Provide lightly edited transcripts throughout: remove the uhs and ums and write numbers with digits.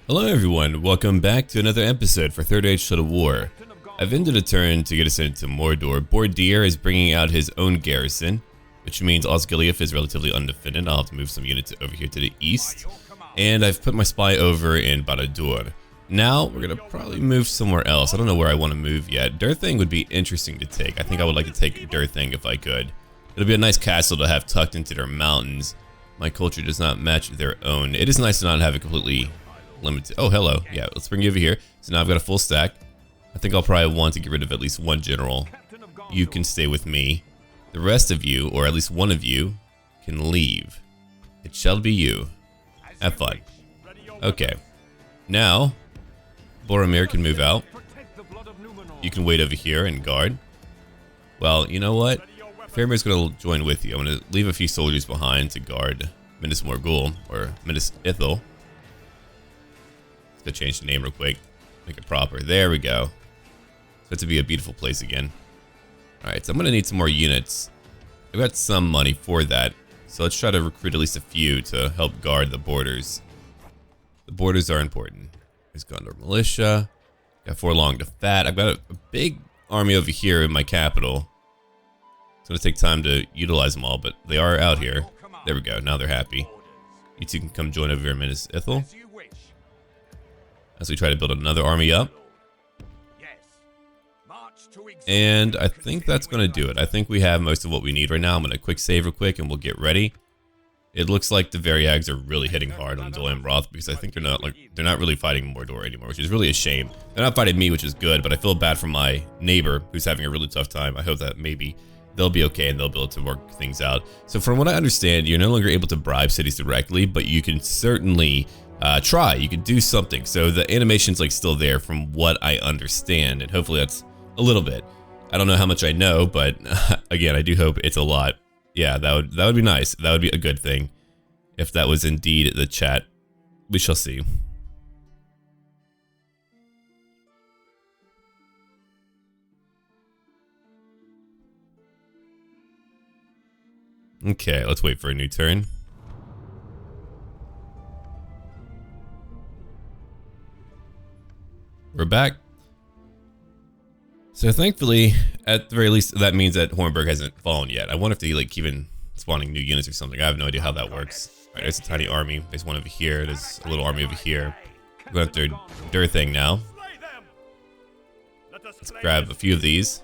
Hello everyone, welcome back to another episode for Third Age Total War. I've ended a turn to get us into Mordor. Bordir is bringing out his own garrison, which means Osgiliath is relatively undefended. I'll have to move some units over here to the east. And I've put my spy over in Barad-dûr. Now, we're going to probably move somewhere else. I don't know where I want to move yet. Durthang would be interesting to take. I think I would like to take Durthang if I could. It'll be a nice castle to have tucked into their mountains. My culture does not match their own. It is nice to not have it completely limited. Oh, hello. Yeah, let's bring you over here. So now I've got a full stack. I think I'll probably want to get rid of at least one general. You can stay with me. The rest of you, or at least one of you, can leave. It shall be you. Have fun. Okay. Now, Boromir can move out. You can wait over here and guard. Well, you know what? Faramir's going to join with you. I'm going to leave a few soldiers behind to guard Minas Morgul, or Minas Ithil. To change the name real quick, make it proper. There we go. So it to be a beautiful place again. Alright, so I'm gonna need some more units. I've got some money for that, so let's try to recruit at least a few to help guard the borders. The borders are important. There's Gondor militia. Got Forlong to Fat. I've got a big army over here in my capital. It's gonna take time to utilize them all, but they are out here. There we go. Now they're happy. You two can come join over here in Minas Ithil as we try to build another army up. And I think that's going to do it. I think we have most of what we need right now. I'm going to quick save real quick and we'll get ready. It looks like the Variags are really hitting hard on Dol Amroth because I think they're not really fighting Mordor anymore, which is really a shame. They're not fighting me, which is good, but I feel bad for my neighbor who's having a really tough time. I hope that maybe they'll be okay and they'll be able to work things out. So from what I understand, you're no longer able to bribe cities directly, but you can certainly try. You can do something. So the animation's like still there from what I understand, and hopefully that's a little bit. I don't know how much I know, but again, I do hope it's a lot. Yeah, that would be nice. That would be a good thing if that was indeed the chat. We shall see. Okay, let's wait for a new turn. We're back. So thankfully, at the very least, that means that Hornburg hasn't fallen yet. I wonder if they like keep spawning new units or something. I have no idea how that works. Alright, there's a tiny army. There's one over here. There's a little army over here. We're going after Durthang now. Let's grab a few of these.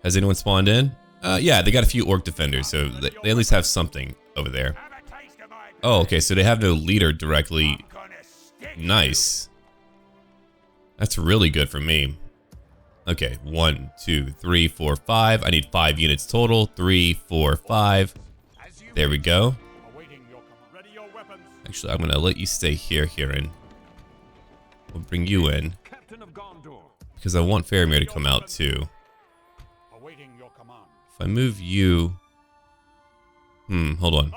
Has anyone spawned in? Yeah, they got a few orc defenders, so they at least have something over there. Oh, okay, so they have no leader directly. Nice. That's really good for me. Okay, 1, 2, 3, 4, 5. I need 5 units total. 3, 4, 5. There we go. Actually, I'm gonna let you stay here, Huron. We'll bring you in because I want Faramir to come out too. If I move you, hold on.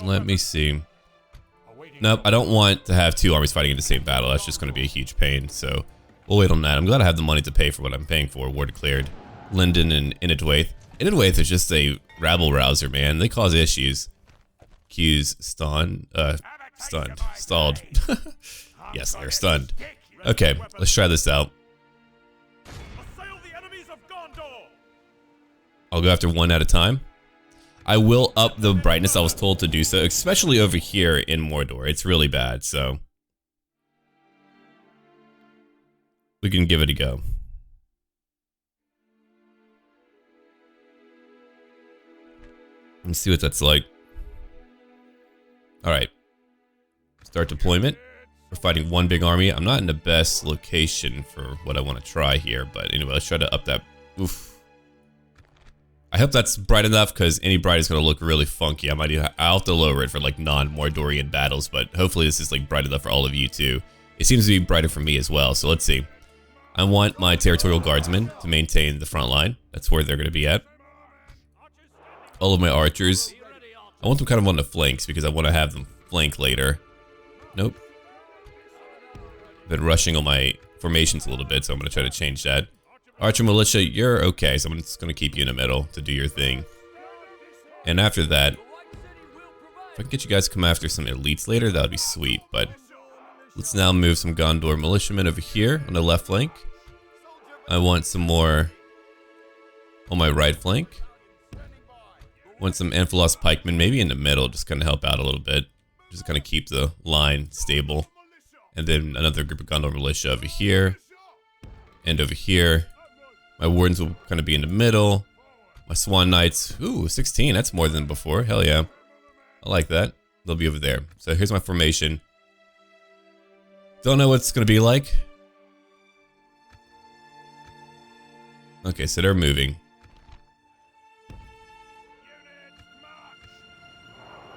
Let me see. Nope, I don't want to have 2 armies fighting in the same battle. That's just going to be a huge pain, so we'll wait on that. I'm glad I have the money to pay for what I'm paying for. War declared. Linden and Inidwaith. Inidwaith is just a rabble-rouser, man. They cause issues. Q's stalled. Yes, they're stunned. Okay, let's try this out. I'll go after one at a time. I will up the brightness. I was told to do so, especially over here in Mordor. It's really bad, so we can give it a go. Let's see what that's like. Alright. Start deployment. We're fighting one big army. I'm not in the best location for what I want to try here, but anyway, let's try to up that. Oof. I hope that's bright enough because any bright is going to look really funky. I'll have to lower it for like non-Mordorian battles, but hopefully this is like bright enough for all of you too. It seems to be brighter for me as well, so let's see. I want my territorial guardsmen to maintain the front line. That's where they're going to be at. All of my archers, I want them kind of on the flanks because I want to have them flank later. Nope. Been rushing on my formations a little bit, so I'm going to try to change that. Archer Militia, you're okay, so I'm just going to keep you in the middle to do your thing. And after that, If I can get you guys to come after some elites later, that would be sweet. But let's now move some Gondor militiamen over here on the left flank. I want some more on my right flank. Want some Amphilos pikemen maybe in the middle, just kind of help out a little bit. Just kind of keep the line stable. And then another group of Gondor militia over here. And over here. My wardens will kind of be in the middle. My swan knights, ooh, 16, that's more than before, hell yeah. I like that. They'll be over there. So here's my formation. Don't know what it's gonna be like. Okay, so they're moving.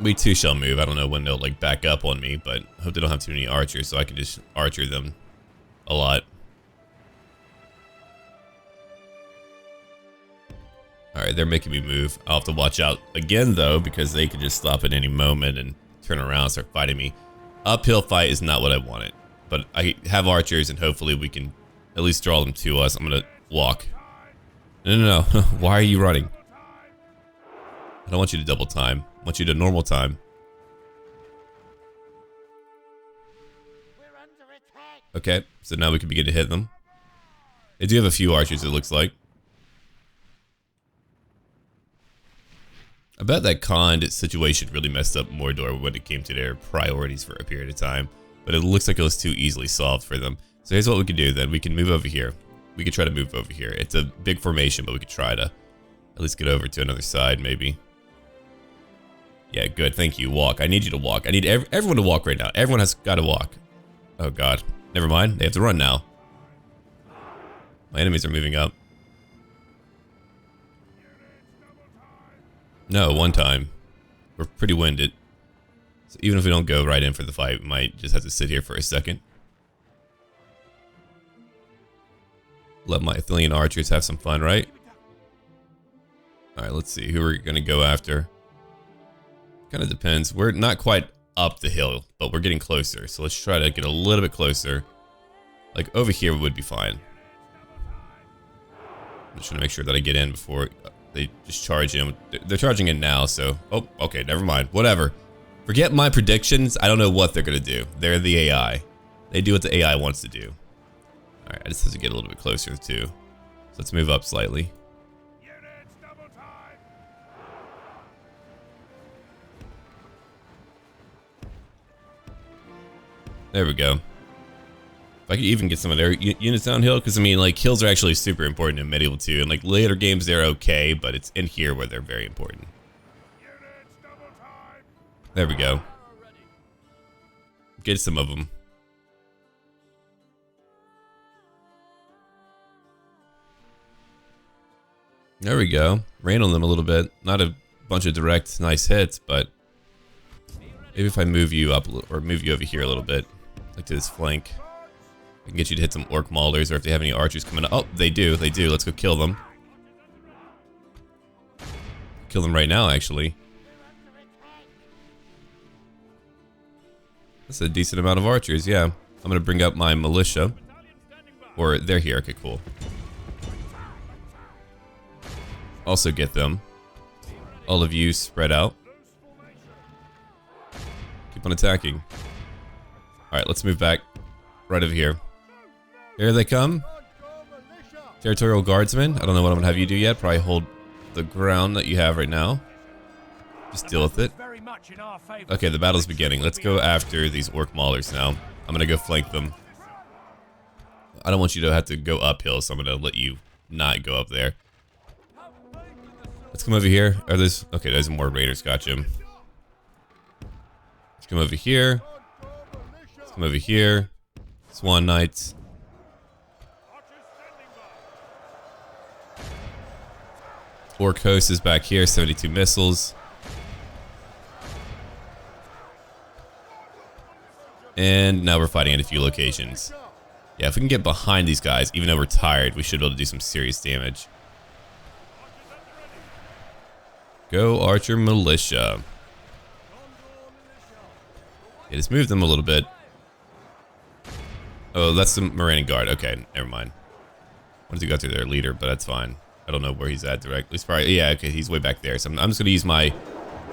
We too shall move. I don't know when they'll like back up on me, but I hope they don't have too many archers so I can just archer them a lot. Alright, they're making me move. I'll have to watch out again though, because they could just stop at any moment and turn around and start fighting me. Uphill fight is not what I wanted. But I have archers and hopefully we can at least draw them to us. I'm gonna walk. No. Why are you running? I don't want you to double time. I want you to normal time. Okay, so now we can begin to hit them. They do have a few archers, it looks like. I bet that Kond situation really messed up Mordor when it came to their priorities for a period of time. But it looks like it was too easily solved for them. So here's what we can do then. We can move over here. We could try to move over here. It's a big formation, but we could try to at least get over to another side, maybe. Yeah, good. Thank you. Walk. I need you to walk. I need everyone to walk right now. Everyone has got to walk. Oh, God. Never mind. They have to run now. My enemies are moving up. No, one time. We're pretty winded. So even if we don't go right in for the fight, we might just have to sit here for a second. Let my Athenian archers have some fun, right? Alright, let's see who we're going to go after. Kind of depends. We're not quite up the hill, but we're getting closer. So let's try to get a little bit closer. Like over here would be fine. I'm just trying to make sure that I get in before they just charge in. They're charging in now, so... Oh, okay, never mind. Whatever. Forget my predictions. I don't know what they're going to do. They're the AI. They do what the AI wants to do. Alright, I just have to get a little bit closer, too. So let's move up slightly. There we go. If I could even get some of their units downhill, because I mean, like, hills are actually super important in Medieval 2, and like later games they're okay, but it's in here where they're very important. There we go. Get some of them. There we go. Rain on them a little bit. Not a bunch of direct nice hits, but maybe if I move you up a little, or move you over here a little bit, like to this flank, I can get you to hit some orc maulers, or if they have any archers coming up. Oh, they do. They do. Let's go kill them. Kill them right now, actually. That's a decent amount of archers, yeah. I'm going to bring up my militia. Or they're here. Okay, cool. Also get them. All of you spread out. Keep on attacking. Alright, let's move back. Right over here. Here they come. Territorial guardsmen. I don't know what I'm going to have you do yet. Probably hold the ground that you have right now. Just deal with it. Okay, the battle's beginning. Let's go after these orc maulers now. I'm going to go flank them. I don't want you to have to go uphill, so I'm going to let you not go up there. Let's come over here. Are there's okay, there's more raiders, gotcha. Let's come over here. Let's come over here. Swan Knights. Orc host is back here, 72 missiles. And now we're fighting at a few locations. Yeah, if we can get behind these guys, even though we're tired, we should be able to do some serious damage. Go Archer Militia. Yeah, just move them a little bit. Oh, that's the Moraine Guard. Okay, never mind. Wanted to go through their leader, but that's fine. I don't know where he's at directly. He's probably, yeah, okay, he's way back there. So I'm just going to use my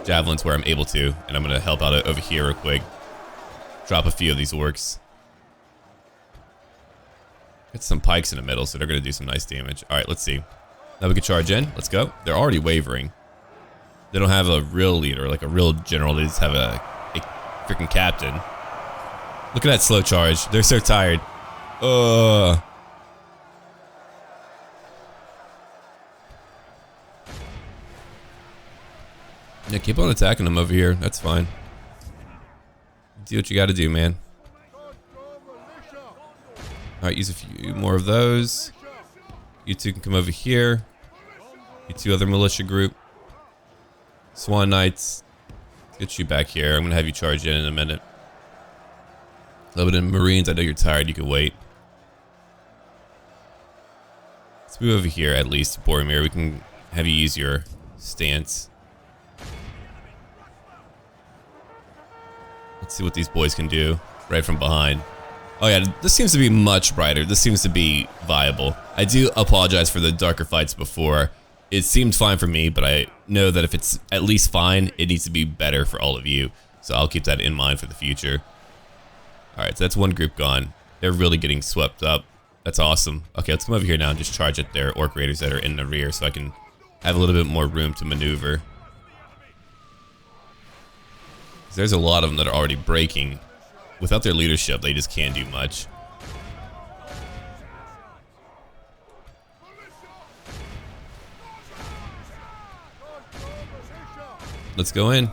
javelins where I'm able to, and I'm gonna help out over here real quick. Drop a few of these orcs. Got some pikes in the middle, so they're gonna do some nice damage. All right, let's see. Now we can charge in. Let's go. They're already wavering. They don't have a real leader, like a real general. They just have a freaking captain. Look at that slow charge. They're so tired. Yeah, keep on attacking them over here. That's fine. Do what you gotta do, man. Alright, use a few more of those. You two can come over here. You two other militia group. Swan Knights. Let's get you back here. I'm gonna have you charge in a minute. A little bit of Marines. I know you're tired. You can wait. Let's move over here at least, Boromir. We can have you use your stance. Let's see what these boys can do right from behind. Oh yeah, this seems to be much brighter. This seems to be viable. I do apologize for the darker fights before. It seemed fine for me, but I know that if it's at least fine, it needs to be better for all of you. So I'll keep that in mind for the future. Alright, so that's one group gone. They're really getting swept up. That's awesome. Okay, let's come over here now and just charge at their orc raiders that are in the rear so I can have a little bit more room to maneuver. There's a lot of them that are already breaking. Without their leadership, they just can't do much. Let's go in.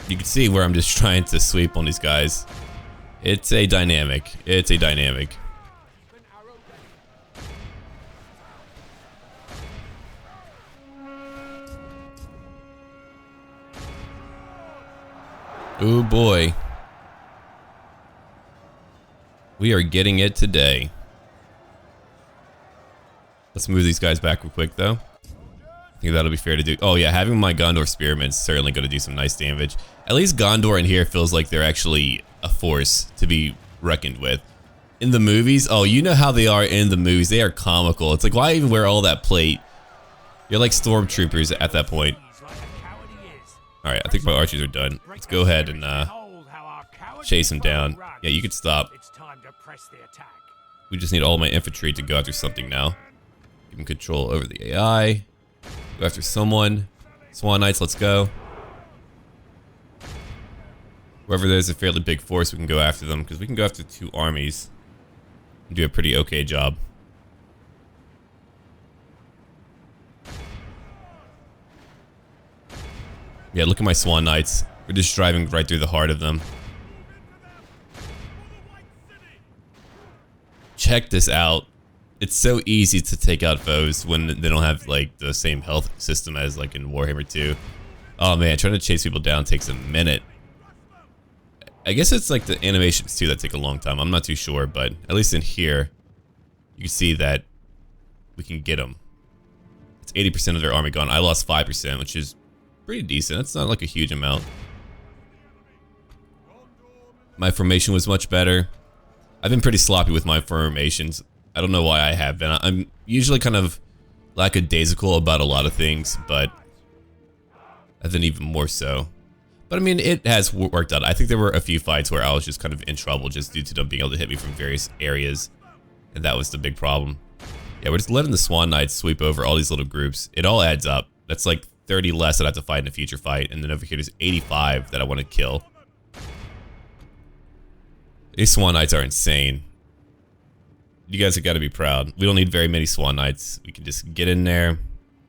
You can see where I'm just trying to sweep on these guys. It's a dynamic. It's a dynamic. Oh boy. We are getting it today. Let's move these guys back real quick though. I think that'll be fair to do. Oh yeah, having my Gondor spearmen is certainly going to do some nice damage. At least Gondor in here feels like they're actually a force to be reckoned with. In the movies, oh, you know how they are in the movies. They are comical. It's like, why even wear all that plate? You're like stormtroopers at that point. Alright, I think my archers are done. Let's go ahead and chase them down. Yeah, you can stop. We just need all my infantry to go after something now. Give them control over the AI. Go after someone. Swan Knights, let's go. Wherever there's a fairly big force, we can go after them, because we can go after 2 armies and do a pretty okay job. Yeah, look at my Swan Knights. We're just driving right through the heart of them. Check this out. It's so easy to take out foes when they don't have like the same health system as like in Warhammer 2. Oh man, trying to chase people down takes a minute. I guess it's like the animations too that take a long time. I'm not too sure, but at least in here, you can see that we can get them. It's 80% of their army gone. I lost 5%, which is pretty decent. That's not like a huge amount. My formation was much better. I've been pretty sloppy with my formations. I don't know why I have been. I'm usually kind of lackadaisical about a lot of things, but I've been even more so. But I mean, it has worked out. I think there were a few fights where I was just kind of in trouble just due to them being able to hit me from various areas. And that was the big problem. Yeah, we're just letting the Swan Knights sweep over all these little groups. It all adds up. That's like 30 less that I have to fight in a future fight. And then over here, there's 85 that I want to kill. These Swan Knights are insane. You guys have got to be proud. We don't need very many Swan Knights. We can just get in there,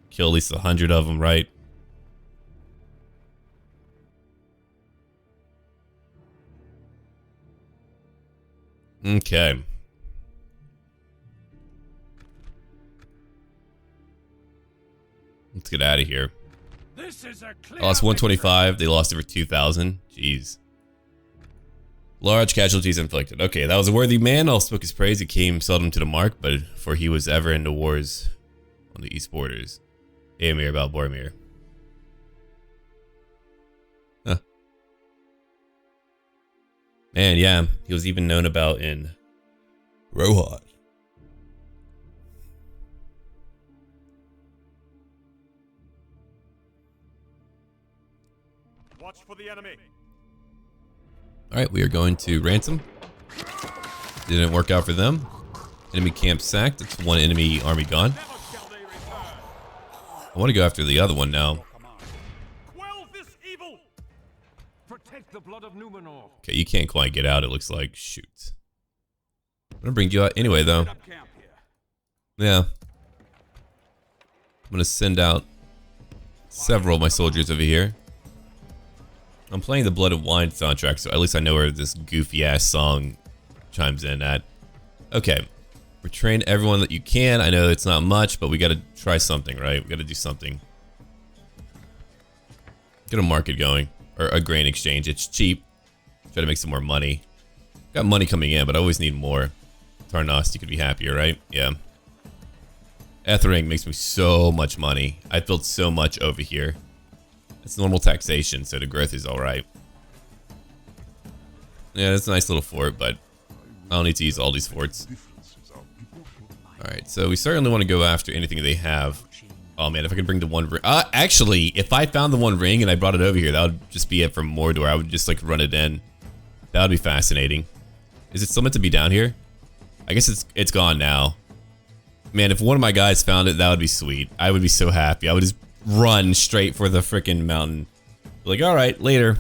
kill at least 100 of them, right? Okay. Let's get out of here. I lost 125. They lost over 2,000. Jeez. Large casualties inflicted. Okay, that was a worthy man. I'll spoke his praise. He came seldom to the mark, but for he was ever in the wars on the east borders. Aemir about Boromir. Huh. Man, yeah, he was even known about in Rohan. Watch for the enemy. Alright, we are going to ransom. Didn't work out for them. Enemy camp sacked. It's one enemy army gone. I want to go after the other one now. Quell this evil. Protect the blood of Numenor. Okay, you can't quite get out, it looks like. Shoot. I'm gonna bring you out anyway, though. Yeah. I'm gonna send out several of my soldiers over here. I'm playing the Blood and Wine soundtrack, so at least I know where this goofy-ass song chimes in at. Okay. Retrain everyone that you can. I know it's not much, but we gotta try something, right? We gotta do something. Get a market going. Or a grain exchange. It's cheap. Try to make some more money. Got money coming in, but I always need more. Tarnosti could be happier, right? Yeah. Ethering makes me so much money. I built so much over here. It's normal taxation, so the growth is alright. Yeah, it's a nice little fort, but I don't need to use all these forts. Alright, so we certainly want to go after anything they have. Oh man, if I could bring the one ring. Actually, if I found the one ring and I brought it over here, that would just be it from Mordor. I would just like run it in. That would be fascinating. Is it still meant to be down here? I guess it's gone now. Man, if one of my guys found it, that would be sweet. I would be so happy. I would just run straight for the freaking mountain. Like, alright, later.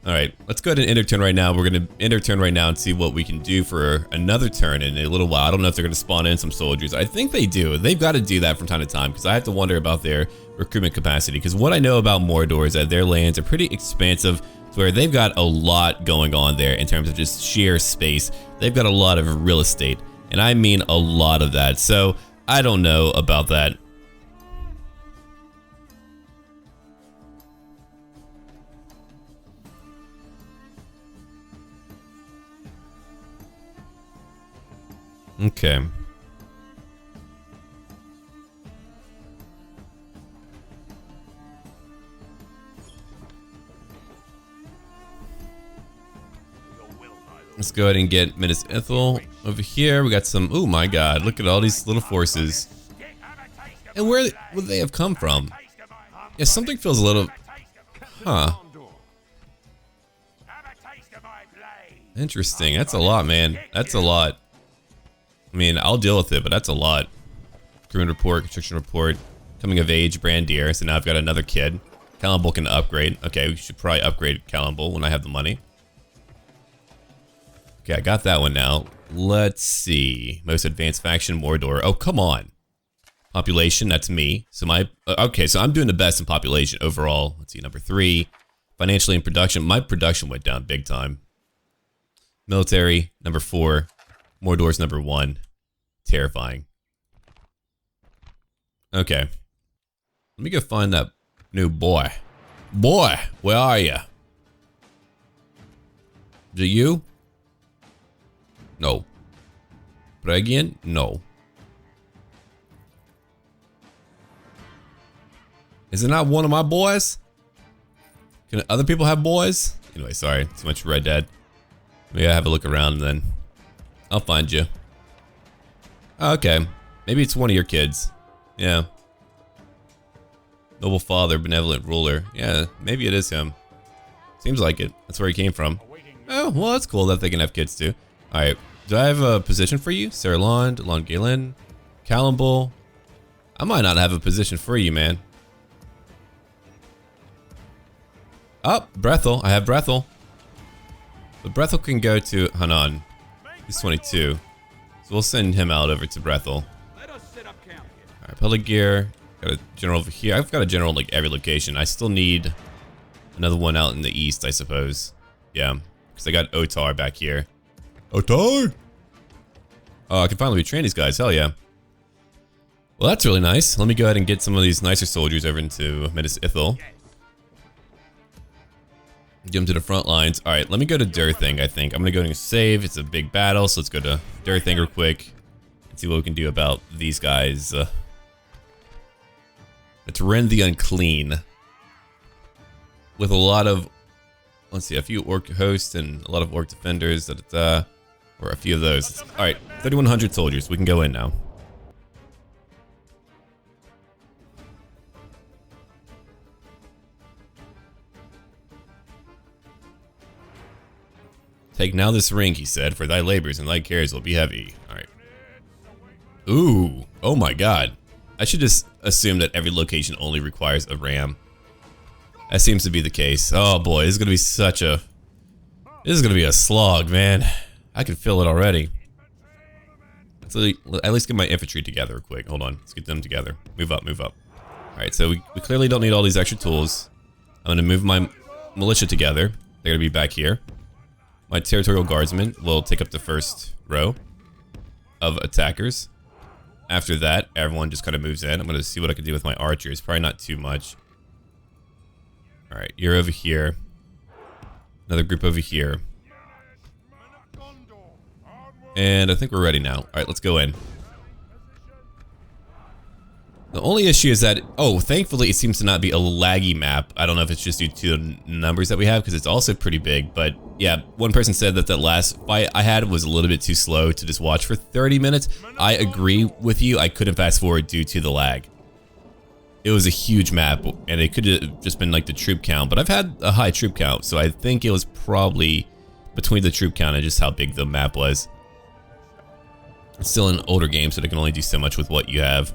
Alright, let's go ahead and end our turn right now. We're going to end our turn right now and see what we can do for another turn in a little while. I don't know if they're going to spawn in some soldiers. I think they do. They've got to do that from time to time because I have to wonder about their recruitment capacity. Because what I know about Mordor is that their lands are pretty expansive to where they've got a lot going on there in terms of just sheer space. They've got a lot of real estate. And I mean a lot of that. So I don't know about that. Okay. Let's go ahead and get Minas Ithil over here. We got some. Oh my God! Look at all these little forces. And where would they have come from? Yeah, something feels a little. Huh. Interesting. That's a lot, man. That's a lot. I mean, I'll deal with it, but that's a lot. Crewman report, construction report, coming of age, Brandir. So now I've got another kid. Cannonball can upgrade. Okay, we should probably upgrade Cannonball when I have the money. Okay, I got that one now. Let's see. Most advanced faction, Mordor. Oh, come on. Population, that's me. So my, okay, so I'm doing the best in population overall. Let's see, number 3. Financially and production. My production went down big time. Military, number 4. Mordor's number 1. Terrifying. Okay. Let me go find that new boy. Boy, where are you? Is it you? No. Bregian? No. Is it not one of my boys? Can other people have boys? Anyway, sorry. Too much Red Dead. Maybe I have a look around and then I'll find you. Oh, okay. Maybe it's one of your kids. Yeah. Noble father, benevolent ruler. Yeah, maybe it is him. Seems like it. That's where he came from. Oh, well, that's cool that they can have kids too. Alright. Do I have a position for you? Saralond, Longalen, Callumbull. I might not have a position for you, man. Oh, Brethel. I have Brethel. But Brethel can go to Hanan. He's 22. So we'll send him out over to Brethel. Alright, public gear. Got a general over here. I've got a general in like every location. I still need another one out in the east, I suppose. Yeah. Because I got Otar back here. Otar! Oh, I can finally retrain these guys. Hell yeah. Well, that's really nice. Let me go ahead and get some of these nicer soldiers over into Minas Ithil. Get them to the front lines. Alright, let me go to Durthang, I think. I'm going to go and save. It's a big battle, so let's go to Durthang real quick. And see what we can do about these guys. Let's rend the unclean. With a lot of... Let's see, a few orc hosts and a lot of orc defenders. Or a few of those. Alright, 3,100 soldiers. We can go in now. Take now this ring, he said, for thy labors and thy cares will be heavy. Alright. Ooh. Oh my god. I should just assume that every location only requires a ram. That seems to be the case. Oh boy, this is gonna be such a... This is gonna be a slog, man. I can feel it already. Let's at least get my infantry together quick. Hold on. Let's get them together. Move up, move up. Alright, so we clearly don't need all these extra tools. I'm gonna move my militia together. They're gonna be back here. My territorial guardsmen will take up the first row of attackers. After that, everyone just kind of moves in. I'm gonna see what I can do with my archers. Probably not too much. Alright, you're over here. Another group over here. And I think we're ready now. Alright, let's go in. The only issue is that, oh, thankfully it seems to not be a laggy map. I don't know if it's just due to the numbers that we have, because it's also pretty big. But yeah, one person said that that last fight I had was a little bit too slow to just watch for 30 minutes. I agree with you. I couldn't fast forward due to the lag. It was a huge map, and it could have just been like the troop count. But I've had a high troop count, so I think it was probably between the troop count and just how big the map was. It's still an older game, so they can only do so much with what you have.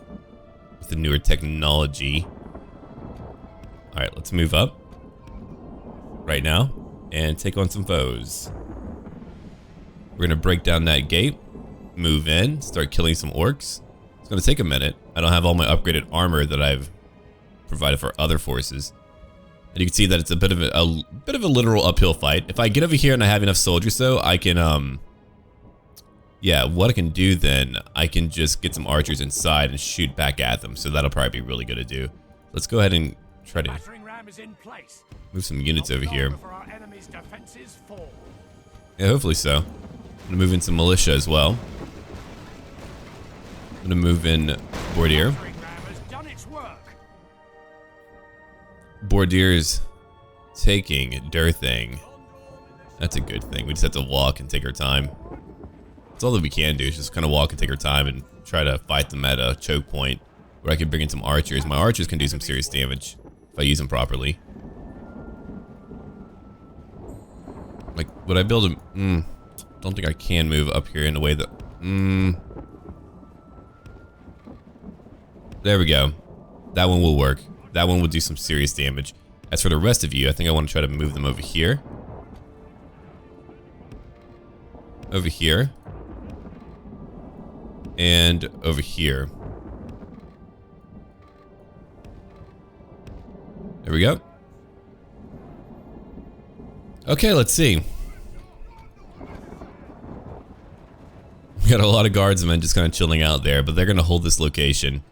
The newer technology. Alright, let's move up right now and take on some foes. We're gonna break down that gate, move in, start killing some orcs. It's gonna take a minute. I don't have all my upgraded armor that I've provided for other forces. And you can see that it's a bit of a literal uphill fight. If I get over here and I have enough soldiers though, I can yeah, what I can do then, I can just get some archers inside and shoot back at them. So that'll probably be really good to do. Let's go ahead and try to move some units over here. Yeah, hopefully so. I'm gonna move in some militia as well. I'm gonna move in Bordier. Bordier's taking Durthang. That's a good thing. We just have to walk and take our time. That's all that we can do is just kind of walk and take our time and try to fight them at a choke point where I can bring in some archers. My archers can do some serious damage if I use them properly. Like, would I build them? Don't think I can move up here in a way that... There we go. That one will work. That one will do some serious damage. As for the rest of you, I think I want to try to move them over here. Over here. And over here. There we go. Okay, let's see. We got a lot of guardsmen just kind of chilling out there, but they're going to hold this location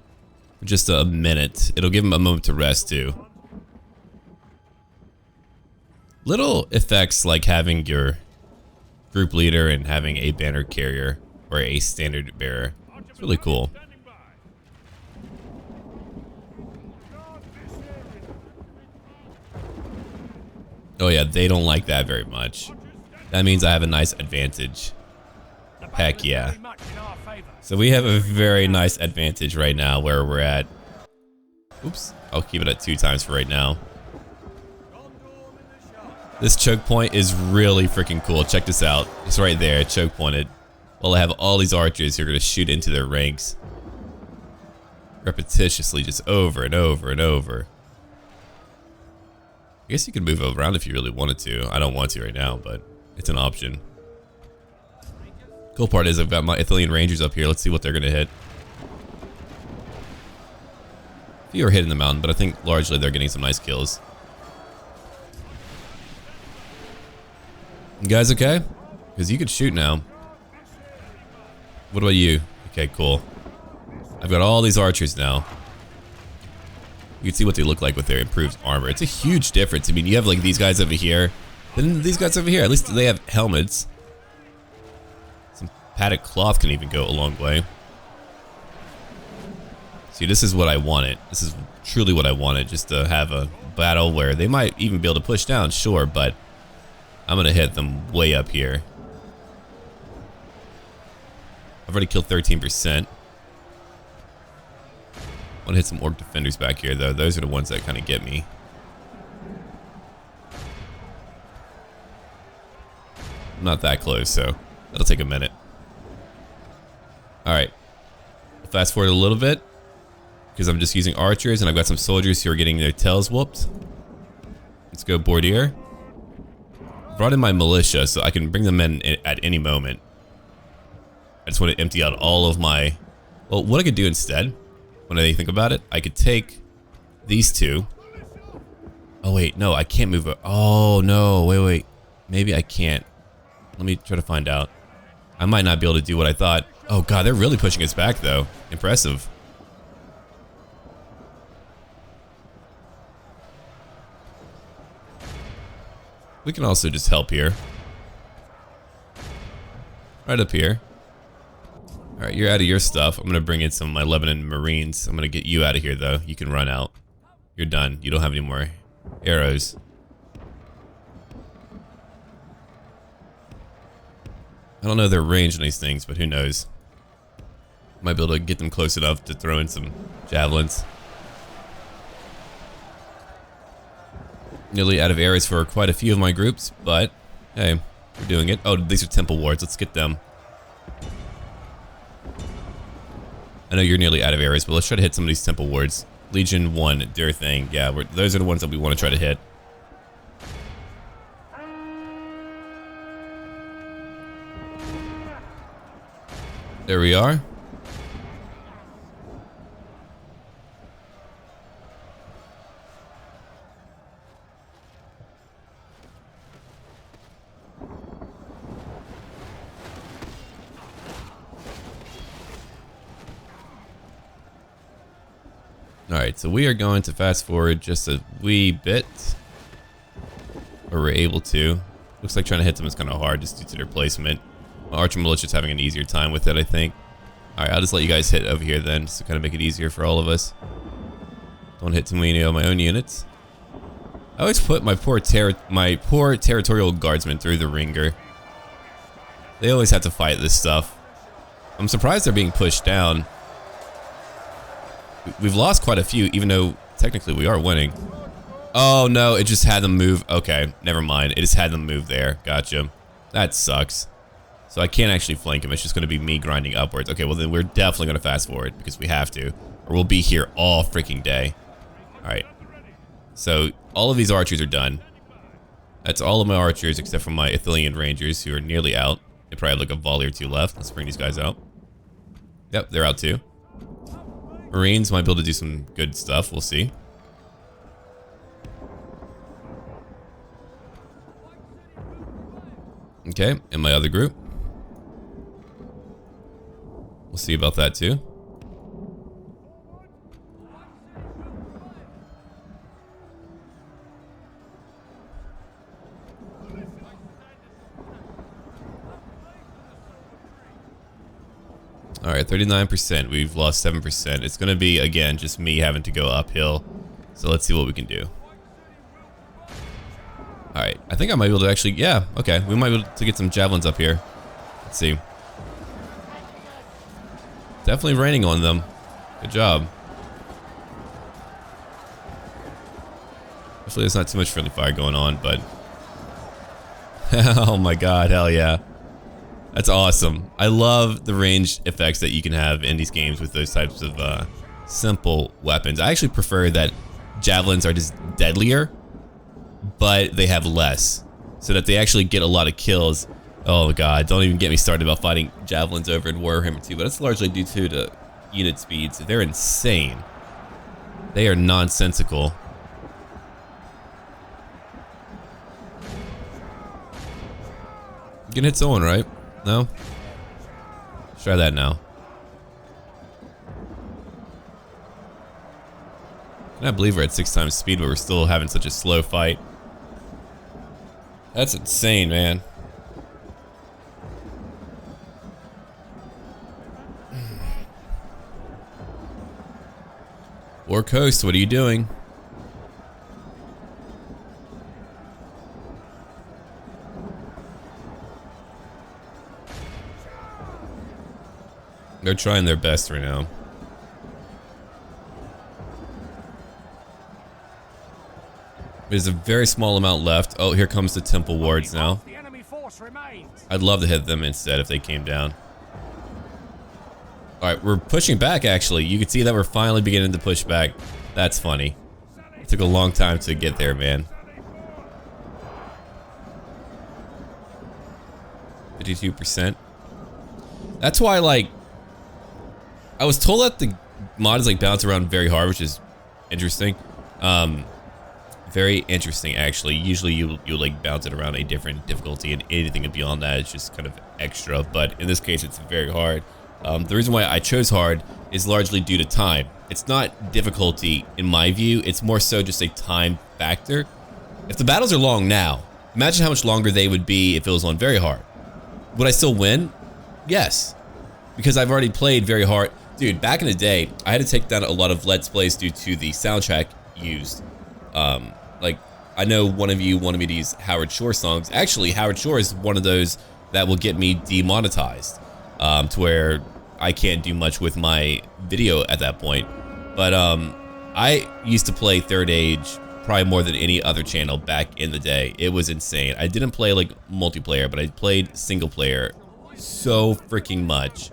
for just a minute. It'll give them a moment to rest too. Little effects like having your group leader and having a banner carrier or a standard bearer. It's really cool. Oh yeah, they don't like that very much. That means I have a nice advantage. Heck yeah. So we have a very nice advantage right now where we're at. Oops, I'll keep it at 2 times for right now. This choke point is really freaking cool. Check this out. It's right there, choke pointed. Well, I have all these archers who are going to shoot into their ranks. Repetitiously, just over and over and over. I guess you could move around if you really wanted to. I don't want to right now, but it's an option. Cool part is I've got my Ithilien Rangers up here. Let's see what they're going to hit. A few are hitting the mountain, but I think largely they're getting some nice kills. You guys okay? Because you could shoot now. What about you? Okay, cool. I've got all these archers now. You can see what they look like with their improved armor. It's a huge difference. I mean, you have like these guys over here, then these guys over here. At least they have helmets. Some padded cloth can even go a long way. See, this is what I wanted. This is truly what I wanted, just to have a battle where they might even be able to push down, sure, but I'm gonna hit them way up here. I've already killed 13%. I want to hit some orc defenders back here, though. Those are the ones that kind of get me. I'm not that close, so that'll take a minute. Alright. Fast forward a little bit, because I'm just using archers, and I've got some soldiers who are getting their tails whooped. Let's go Bordier. Brought in my militia, so I can bring them in at any moment. I just want to empty out all of my... Well, what I could do instead, when I think about it, I could take these two. Oh wait, no, I can't move. Oh no, wait. Maybe I can't. Let me try to find out. I might not be able to do what I thought. Oh god, they're really pushing us back though. Impressive. We can also just help here. Right up here. Alright, you're out of your stuff. I'm gonna bring in some of my Lebanon Marines. I'm gonna get you out of here though. You can run out. You're done. You don't have any more arrows. I don't know their range on these things, but who knows. Might be able to get them close enough to throw in some javelins. Nearly out of arrows for quite a few of my groups, but hey, we're doing it. Oh, these are temple wards. Let's get them. I know you're nearly out of arrows, but let's try to hit some of these temple wards. Legion 1, DURTHANG. Yeah, those are the ones that we want to try to hit. There we are. Alright, so we are going to fast forward just a wee bit. Or we're able to. Looks like trying to hit them is kind of hard just due to their placement. My Archer Militia's having an easier time with it, I think. Alright, I'll just let you guys hit over here then, just to kind of make it easier for all of us. Don't hit too many of my own units. I always put my poor territorial guardsmen through the ringer. They always have to fight this stuff. I'm surprised they're being pushed down. We've lost quite a few, even though technically we are winning. Oh no, it just had them move. Okay, never mind. It just had them move there. Gotcha. That sucks. So I can't actually flank him. It's just going to be me grinding upwards. Okay, well then we're definitely going to fast forward because we have to. Or we'll be here all freaking day. Alright. So all of these archers are done. That's all of my archers except for my Athelian Rangers who are nearly out. They probably have like a volley or two left. Let's bring these guys out. Yep, they're out too. Marines might be able to do some good stuff. We'll see. Okay, and my other group. We'll see about that too. Alright, 39%. We've lost 7%. It's going to be, again, just me having to go uphill. So let's see what we can do. Alright, I think I might be able to actually... Yeah, okay. We might be able to get some javelins up here. Let's see. Definitely raining on them. Good job. Hopefully there's not too much friendly fire going on, but... Oh my god, hell yeah. That's awesome. I love the range effects that you can have in these games with those types of simple weapons. I actually prefer that javelins are just deadlier, but they have less, so that they actually get a lot of kills. Oh god, don't even get me started about fighting javelins over in Warhammer 2, but it's largely due to the unit speeds. They're insane. They are nonsensical. You can hit someone, right? No? Let's try that now. Can I believe we're at 6 times speed, but we're still having such a slow fight? That's insane, man. War Coast, what are you doing? They're trying their best right now. There's a very small amount left. Oh, here comes the temple wards now. The enemy force remains. I'd love to hit them instead if they came down. Alright, we're pushing back actually. You can see that we're finally beginning to push back. That's funny. It took a long time to get there, man. 52%. That's why, like, I was told that the mod is like bounce around very hard, which is interesting. Very interesting actually. Usually you like bounce it around a different difficulty, and anything beyond that is just kind of extra, but in this case it's very hard. The reason why I chose hard is largely due to time. It's not difficulty in my view, it's more so just a time factor. If the battles are long now, imagine how much longer they would be if it was on very hard. Would I still win? Yes, because I've already played very hard. Dude, back in the day, I had to take down a lot of Let's Plays due to the soundtrack used. Like, I know one of you wanted me to use Howard Shore songs. Actually, Howard Shore is one of those that will get me demonetized, to where I can't do much with my video at that point. But I used to play Third Age probably more than any other channel back in the day. It was insane. I didn't play like multiplayer, but I played single player so freaking much.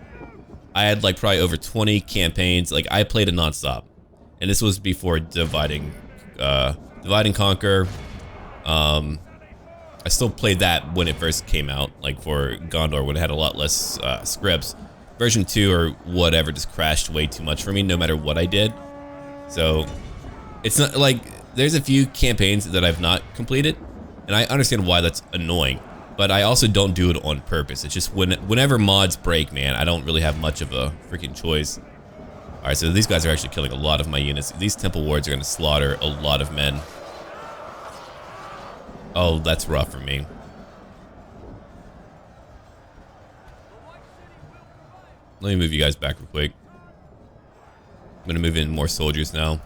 I had like probably over 20 campaigns. Like, I played it nonstop, and this was before Divide and Conquer. I still played that when it first came out, like for Gondor, when it had a lot less scripts. Version 2 or whatever just crashed way too much for me, no matter what I did. So it's not like, there's a few campaigns that I've not completed, and I understand why that's annoying, but I also don't do it on purpose. It's just whenever mods break, man, I don't really have much of a freaking choice. Alright, so these guys are actually killing a lot of my units. These temple wards are going to slaughter a lot of men. Oh, that's rough for me. Let me move you guys back real quick. I'm going to move in more soldiers now.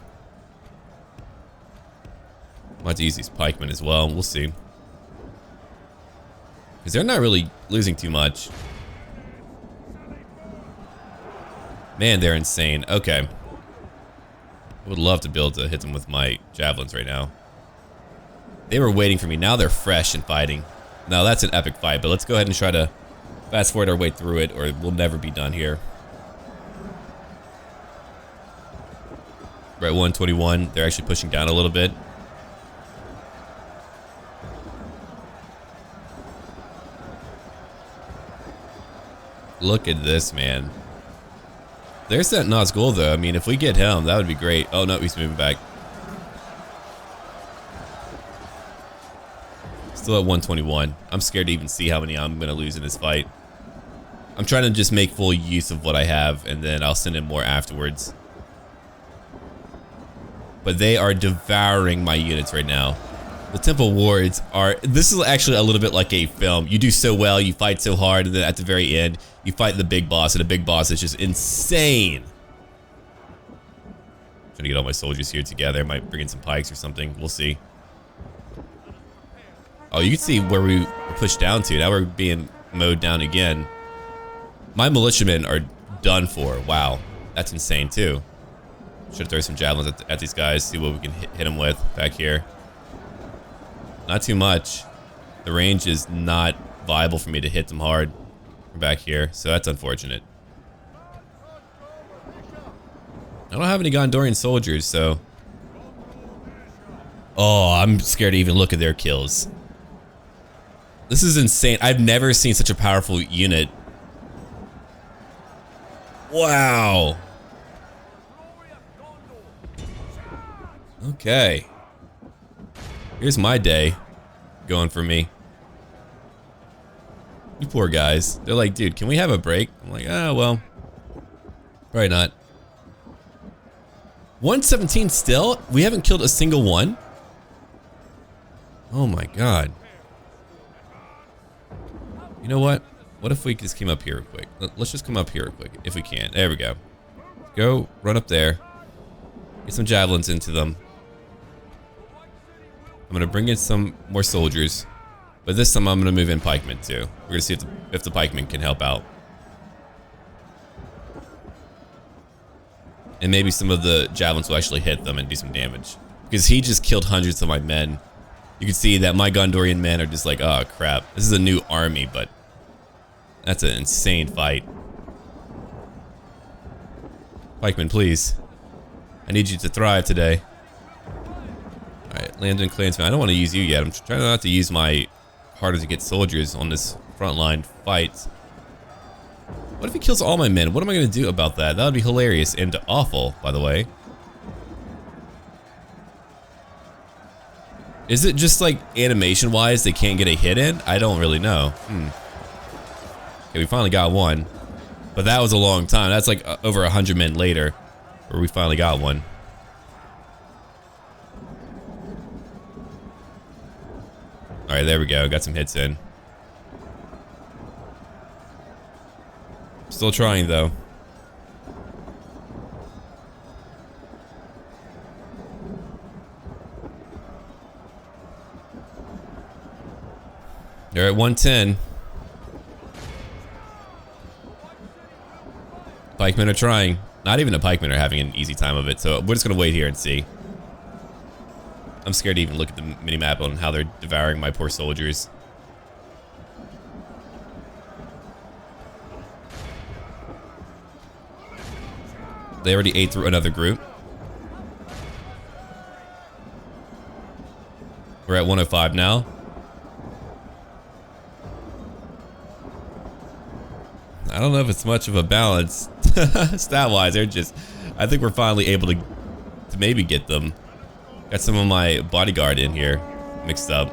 Might have to use these pikemen as well. We'll see. Because they're not really losing too much. Man, they're insane. Okay. I would love to be able to hit them with my javelins right now. They were waiting for me. Now they're fresh and fighting. Now that's an epic fight, but let's go ahead and try to fast forward our way through it, or we'll never be done here. Right, 121. They're actually pushing down a little bit. Look at this, man. There's that Nazgul, though. I mean, if we get him, that would be great. Oh, no, he's moving back. Still at 121. I'm scared to even see how many I'm going to lose in this fight. I'm trying to just make full use of what I have, and then I'll send in more afterwards. But they are devouring my units right now. The temple wards are... This is actually a little bit like a film. You do so well, you fight so hard, and then at the very end, you fight the big boss, and the big boss is just insane. Trying to get all my soldiers here together. I might bring in some pikes or something. We'll see. Oh, you can see where we were pushed down to. Now we're being mowed down again. My militiamen are done for. Wow. That's insane, too. Should throw some javelins at these guys, see what we can hit them with back here. Not too much. The range is not viable for me to hit them hard from back here, so that's unfortunate. I don't have any Gondorian soldiers, so... Oh, I'm scared to even look at their kills. This is insane. I've never seen such a powerful unit. Wow. Okay. Here's my day going for me. You poor guys. They're like, dude, can we have a break? I'm like, oh, well. Probably not. 117 still? We haven't killed a single one? Oh my god. You know what? What if we just came up here real quick? Let's just come up here real quick, if we can. There we go. Go, run up there. Get some javelins into them. I'm gonna bring in some more soldiers, but this time I'm gonna move in pikemen too. We're gonna see if the pikemen can help out, and maybe some of the javelins will actually hit them and do some damage. Because he just killed hundreds of my men. You can see that my Gondorian men are just like, oh crap, this is a new army, but That's an insane fight. Pikeman, please. I need you to thrive today. Alright, Landon Clansman. I don't want to use you yet. I'm trying not to use my harder to get soldiers on this frontline fight. What if he kills all my men? What am I going to do about that? That would be hilarious and awful, by the way. Is it just like animation-wise they can't get a hit in? I don't really know. Okay, we finally got one. But that was a long time. That's like over 100 men later where we finally got one. Alright, there we go. Got some hits in. Still trying though. They're at 110. Pikemen are trying. Not even the pikemen are having an easy time of it, so we're just gonna wait here and see. I'm scared to even look at the minimap on how they're devouring my poor soldiers. They already ate through another group. We're at 105 now. I don't know if it's much of a balance. Stat-wise, they're just... I think we're finally able to maybe get them. Got some of my bodyguard in here mixed up.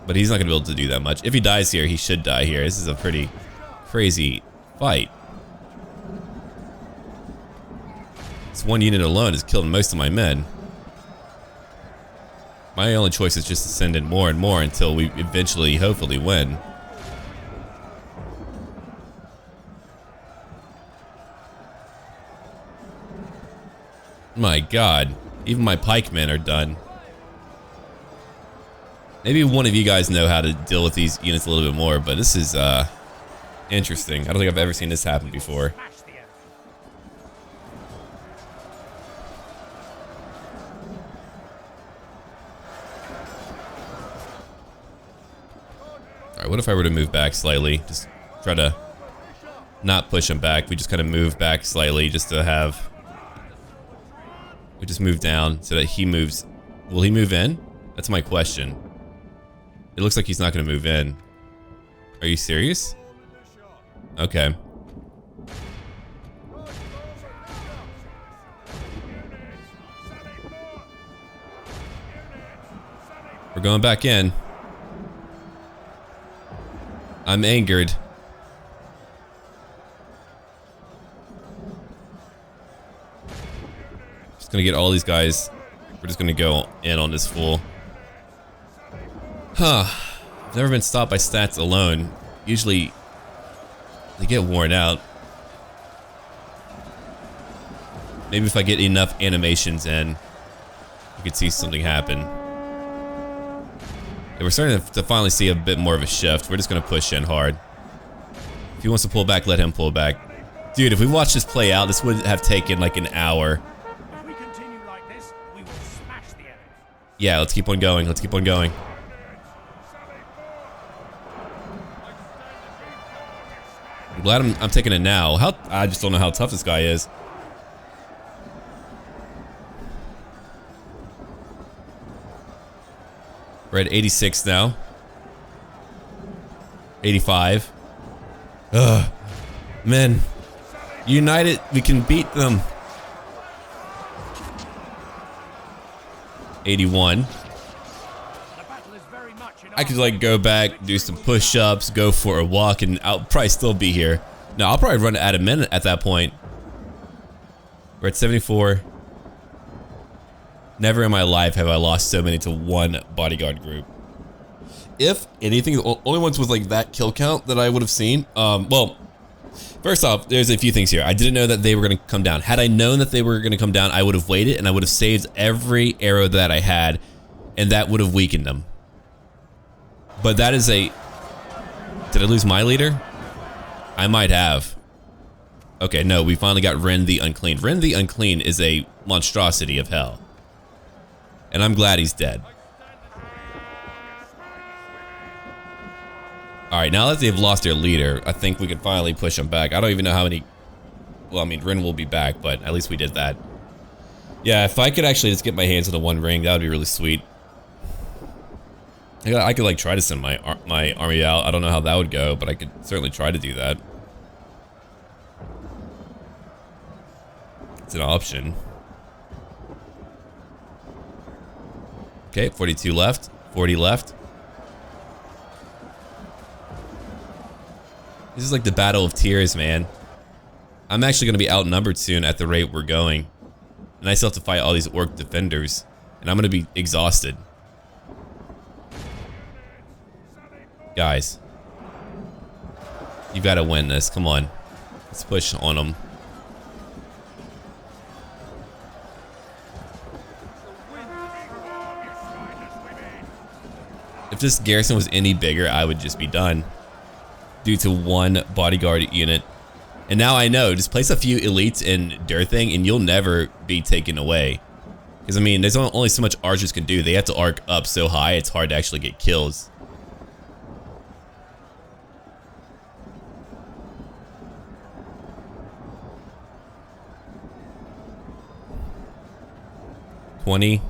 But he's not going to be able to do that much. If he dies here, he should die here. This is a pretty crazy fight. This one unit alone has killed most of my men. My only choice is just to send in more and more until we eventually, hopefully, win. My god, even my pikemen are done. Maybe one of you guys know how to deal with these units a little bit more, but this is interesting. I don't think I've ever seen this happen before. Alright, what if I were to move back slightly? Just try to not push him back. We just kind of move back slightly just to have... We just move down so that he moves. Will he move in? That's my question. It looks like he's not going to move in. Are you serious? Okay. We're going back in. I'm angered. Gonna get all these guys. We're just gonna go in on this fool. Huh. I've never been stopped by stats alone. Usually they get worn out. Maybe if I get enough animations in, we could see something happen. Yeah, we're starting to finally see a bit more of a shift. We're just gonna push in hard. If he wants to pull back, let him pull back. Dude, if we watch this play out, this would have taken like an hour. Yeah, let's keep on going. Let's keep on going. I'm glad I'm taking it now. I just don't know how tough this guy is. We're at 86 now. 85. Ugh. Men. United, we can beat them. 81. I could like go back, do some push-ups, go for a walk, and I'll probably still be here. No, I'll probably run out of men at that point. We're at 74. Never in my life have I lost so many to one bodyguard group. If anything, the only ones with like that kill count that I would have seen. Well, first off, there's a few things here. I didn't know that they were going to come down. Had I known that they were going to come down, I would have waited and I would have saved every arrow that I had, and that would have weakened them. But that is a... Did I lose my leader? I might have. Okay, no, we finally got Ren the Unclean. Ren the Unclean is a monstrosity of hell. And I'm glad he's dead. Alright, now that they've lost their leader, I think we can finally push them back. I don't even know how many... Well, I mean, Rin will be back, but at least we did that. Yeah, if I could actually just get my hands on the one ring, that would be really sweet. I could like try to send my army out. I don't know how that would go, but I could certainly try to do that. It's an option. Okay, 42 left, 40 left. This is like the battle of tears, man. I'm actually going to be outnumbered soon at the rate we're going. And I still have to fight all these orc defenders. And I'm going to be exhausted. Guys. You got to win this. Come on. Let's push on them. If this garrison was any bigger, I would just be done. Due to one bodyguard unit. And now I know, just place a few elites in Durthang and you'll never be taken away. Because I mean, there's only so much archers can do. They have to arc up so high, it's hard to actually get kills. $20.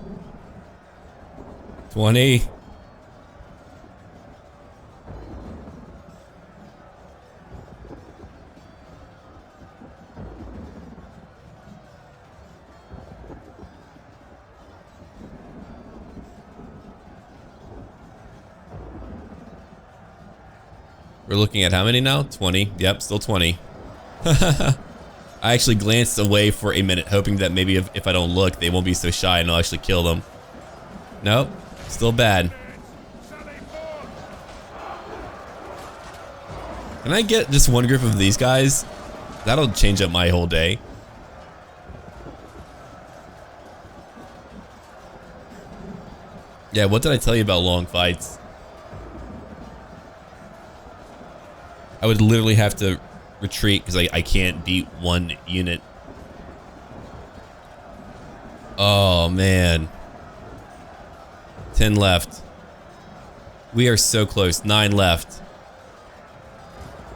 We're looking at how many now? 20. Yep, still 20. I actually glanced away for a minute, hoping that maybe if I don't look, they won't be so shy and I'll actually kill them. Nope, still bad. Can I get just one group of these guys? That'll change up my whole day. Yeah, what did I tell you about long fights? I would literally have to retreat because I can't beat one unit. Oh, man. 10 left. We are so close. 9 left.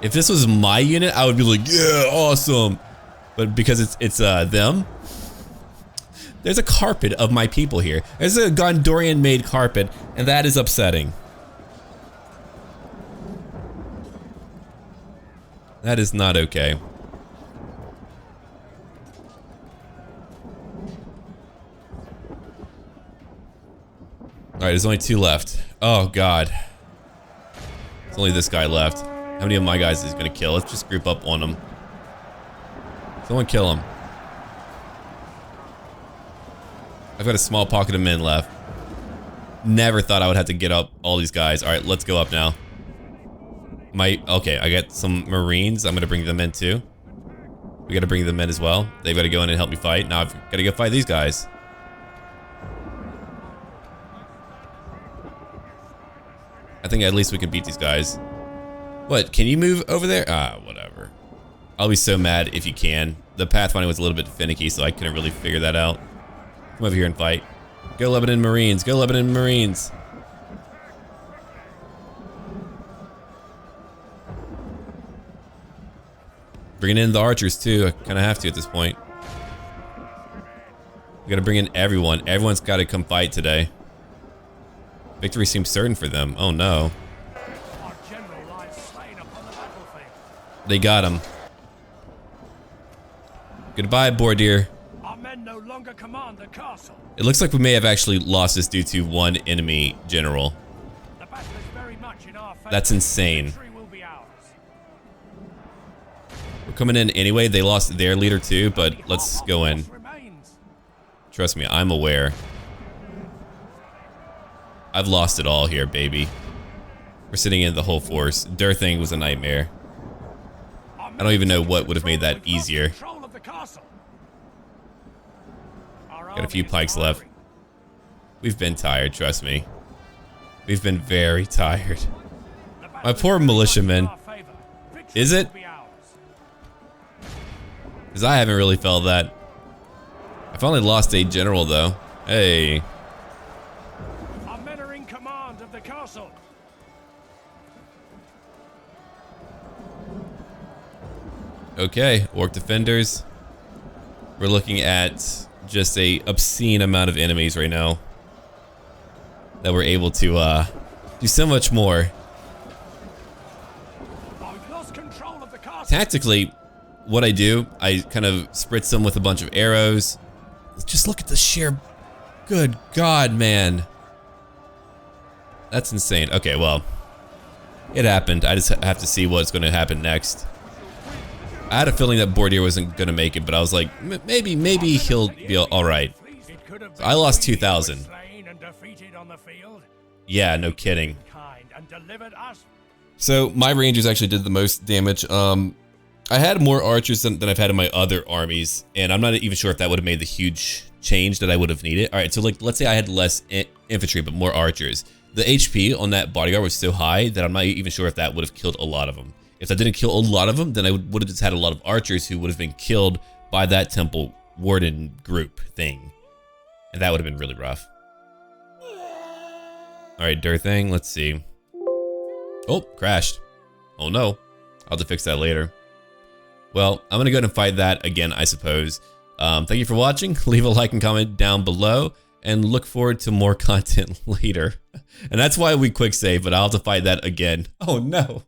If this was my unit, I would be like, yeah, awesome. But because it's them, there's a carpet of my people here. There's a Gondorian-made carpet, and that is upsetting. That is not okay. Alright, there's only 2 left. Oh, God. There's only this guy left. How many of my guys is he gonna kill? Let's just group up on him. Someone kill him. I've got a small pocket of men left. Never thought I would have to get up all these guys. Alright, let's go up now. Okay, I got some Marines. I'm gonna bring them in too. We gotta bring them in as well. They've gotta go in and help me fight. Now I've gotta go fight these guys. I think at least we can beat these guys. What, can you move over there? Ah, whatever. I'll be so mad if you can. The pathfinding was a little bit finicky, so I couldn't really figure that out. Come over here and fight. Go Lebanon Marines, go Lebanon Marines. Bringing in the archers too. I kind of have to at this point. We gotta bring in everyone. Everyone's gotta come fight today. Victory seems certain for them. Oh no. They got him. Goodbye, Bordir. Our men no longer command the castle. It looks like we may have actually lost this due to one enemy general. The battle is very much in our favor. That's insane. Victory will be ours. We're coming in anyway. They lost their leader too, but let's go in. Trust me, I'm aware. I've lost it all here, baby. We're sitting in the whole force. Durthang was a nightmare. I don't even know what would have made that easier. Got a few pikes left. We've been tired, trust me. We've been very tired. My poor militiamen. Is it? Because I haven't really felt that. I finally lost a general though. Hey. Our men are in command of the castle. Okay, orc defenders. We're looking at just a obscene amount of enemies right now that we're able to do so much more. I've lost control of the castle. Tactically, what I do, I kind of spritz them with a bunch of arrows. Just look at the sheer... Good God, man. That's insane. Okay, well, it happened. I just have to see what's going to happen next. I had a feeling that Bordir wasn't going to make it, but I was like, maybe he'll be all right. So I lost 2,000. Yeah, no kidding. So my rangers actually did the most damage. I had more archers than I've had in my other armies, and I'm not even sure if that would have made the huge change that I would have needed. All right, so like, let's say I had less infantry but more archers. The HP on that bodyguard was so high that I'm not even sure if that would have killed a lot of them. If I didn't kill a lot of them, then I would have just had a lot of archers who would have been killed by that temple warden group thing, and that would have been really rough. All right, Durthang, let's see. Oh, crashed. Oh no, I'll have to fix that later. Well, I'm gonna go ahead and fight that again, I suppose. Thank you for watching. Leave a like and comment down below, and look forward to more content later. And that's why we quick save, but I'll have to fight that again. Oh no.